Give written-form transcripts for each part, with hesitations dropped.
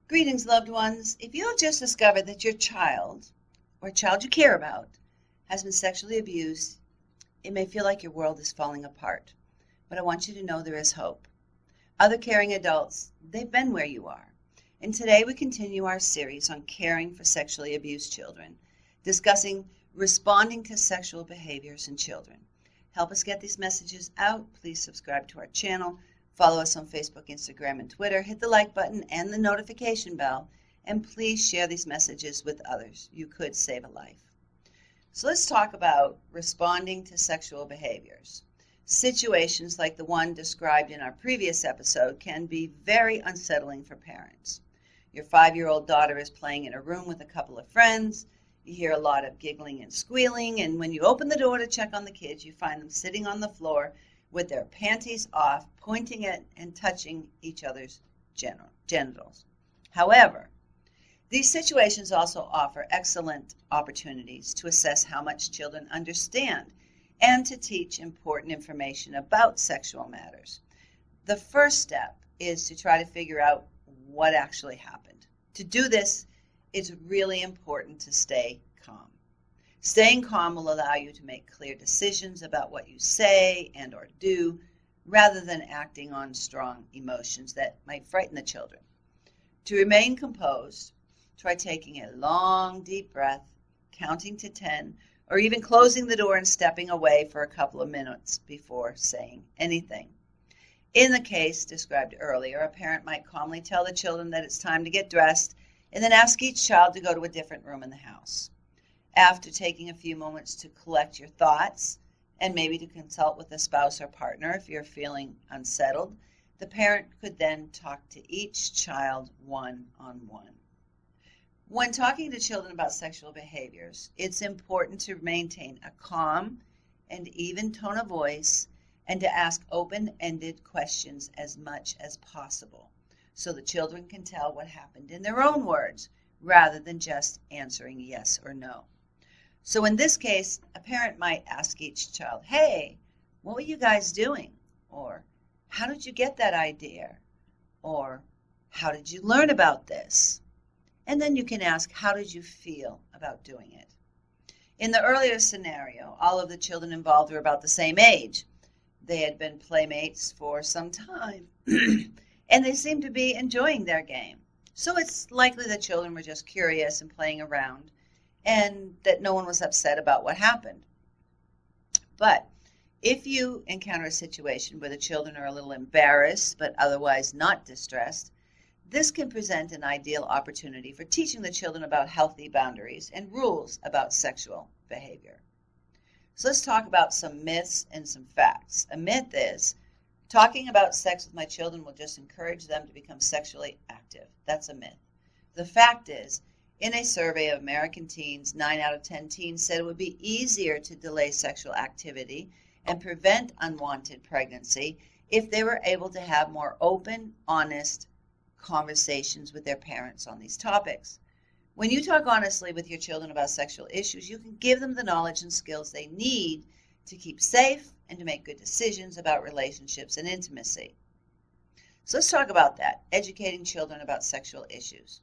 Greetings, loved ones. If you have just discovered that your child, or a child you care about, has been sexually abused, it may feel like your world is falling apart. But I want you to know there is hope. Other caring adults, they've been where you are. And today we continue our series on caring for sexually abused children, discussing responding to sexual behaviors in children. Help us get these messages out. Please subscribe to our channel. Follow us on Facebook, Instagram, and Twitter. Hit the like button and the notification bell. And please share these messages with others. You could save a life. So let's talk about responding to sexual behaviors. Situations like the one described in our previous episode can be very unsettling for parents. Your 5-year-old daughter is playing in a room with a couple of friends. You hear a lot of giggling and squealing, and when you open the door to check on the kids, you find them sitting on the floor with their panties off, pointing at and touching each other's genitals. However, these situations also offer excellent opportunities to assess how much children understand and to teach important information about sexual matters. The first step is to try to figure out what actually happened. To do this, it's really important to stay calm. Staying calm will allow you to make clear decisions about what you say and or do, rather than acting on strong emotions that might frighten the children. To remain composed, try taking a long, deep breath, counting to 10, or even closing the door and stepping away for a couple of minutes before saying anything. In the case described earlier, a parent might calmly tell the children that it's time to get dressed and then ask each child to go to a different room in the house. After taking a few moments to collect your thoughts and maybe to consult with a spouse or partner if you're feeling unsettled, the parent could then talk to each child one-on-one. When talking to children about sexual behaviors, it's important to maintain a calm and even tone of voice and to ask open-ended questions as much as possible so the children can tell what happened in their own words rather than just answering yes or no. So in this case, a parent might ask each child, "Hey, what were you guys doing?" Or, "How did you get that idea?" Or, "How did you learn about this?" And then you can ask, "How did you feel about doing it?" In the earlier scenario, all of the children involved were about the same age. They had been playmates for some time, and they seemed to be enjoying their game. So it's likely the children were just curious and playing around, and that no one was upset about what happened. But if you encounter a situation where the children are a little embarrassed but otherwise not distressed, this can present an ideal opportunity for teaching the children about healthy boundaries and rules about sexual behavior. So let's talk about some myths and some facts. A myth is, talking about sex with my children will just encourage them to become sexually active. That's a myth. The fact is, in a survey of American teens, 9 out of 10 teens said it would be easier to delay sexual activity and prevent unwanted pregnancy if they were able to have more open, honest conversations with their parents on these topics. When you talk honestly with your children about sexual issues, you can give them the knowledge and skills they need to keep safe and to make good decisions about relationships and intimacy. So let's talk about that, educating children about sexual issues.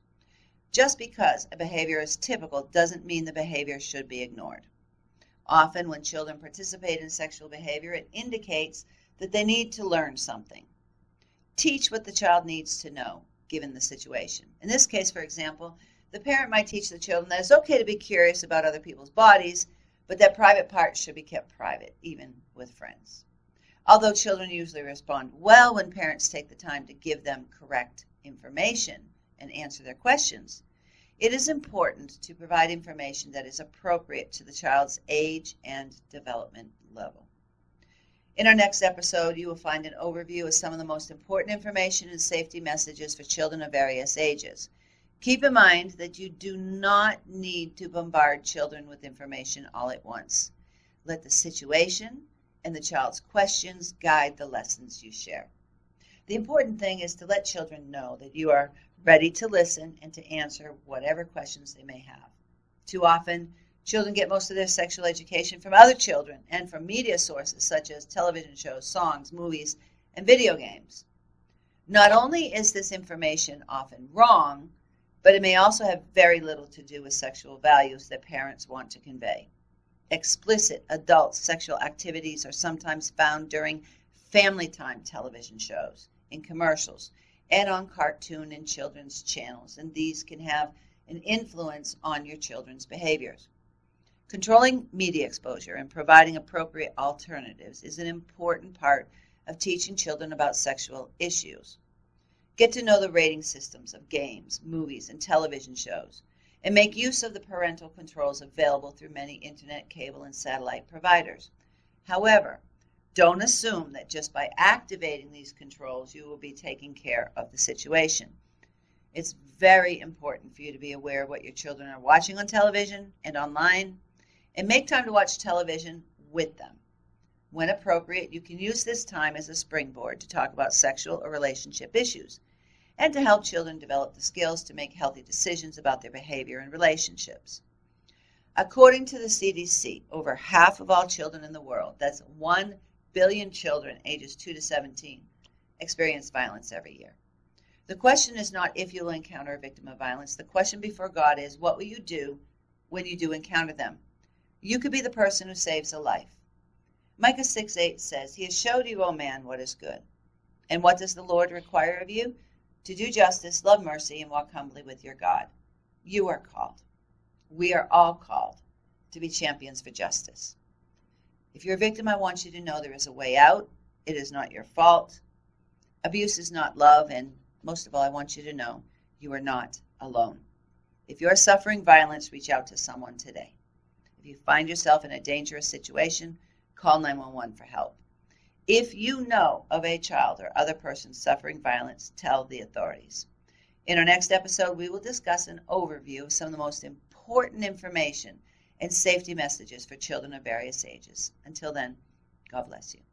Just because a behavior is typical doesn't mean the behavior should be ignored. Often when children participate in sexual behavior, it indicates that they need to learn something. Teach what the child needs to know, given the situation. In this case, for example, the parent might teach the children that it's okay to be curious about other people's bodies, but that private parts should be kept private, even with friends. Although children usually respond well when parents take the time to give them correct information and answer their questions, it is important to provide information that is appropriate to the child's age and development level. In our next episode, you will find an overview of some of the most important information and safety messages for children of various ages. Keep in mind that you do not need to bombard children with information all at once. Let the situation and the child's questions guide the lessons you share. The important thing is to let children know that you are ready to listen and to answer whatever questions they may have. Too often, children get most of their sexual education from other children and from media sources such as television shows, songs, movies, and video games. Not only is this information often wrong, but it may also have very little to do with sexual values that parents want to convey. Explicit adult sexual activities are sometimes found during family time television shows, in commercials, and on cartoon and children's channels, and these can have an influence on your children's behaviors. Controlling media exposure and providing appropriate alternatives is an important part of teaching children about sexual issues. Get to know the rating systems of games, movies, and television shows, and make use of the parental controls available through many internet, cable, and satellite providers. However, don't assume that just by activating these controls you will be taking care of the situation. It's very important for you to be aware of what your children are watching on television and online, and make time to watch television with them. When appropriate, you can use this time as a springboard to talk about sexual or relationship issues, and to help children develop the skills to make healthy decisions about their behavior and relationships. According to the CDC, over half of all children in the world, that's 1 billion children ages 2 to 17, experience violence every year. The question is not if you'll encounter a victim of violence. The question before God is, what will you do when you do encounter them? You could be the person who saves a life. Micah 6:8 says, He has showed you, O man, what is good. And what does the Lord require of you? To do justice, love mercy, and walk humbly with your God. You are called. We are all called to be champions for justice. If you're a victim, I want you to know there is a way out. It is not your fault. Abuse is not love, and most of all, I want you to know you are not alone. If you're suffering violence, reach out to someone today. If you find yourself in a dangerous situation, call 911 for help. If you know of a child or other person suffering violence, tell the authorities. In our next episode, we will discuss an overview of some of the most important information and safety messages for children of various ages. Until then, God bless you.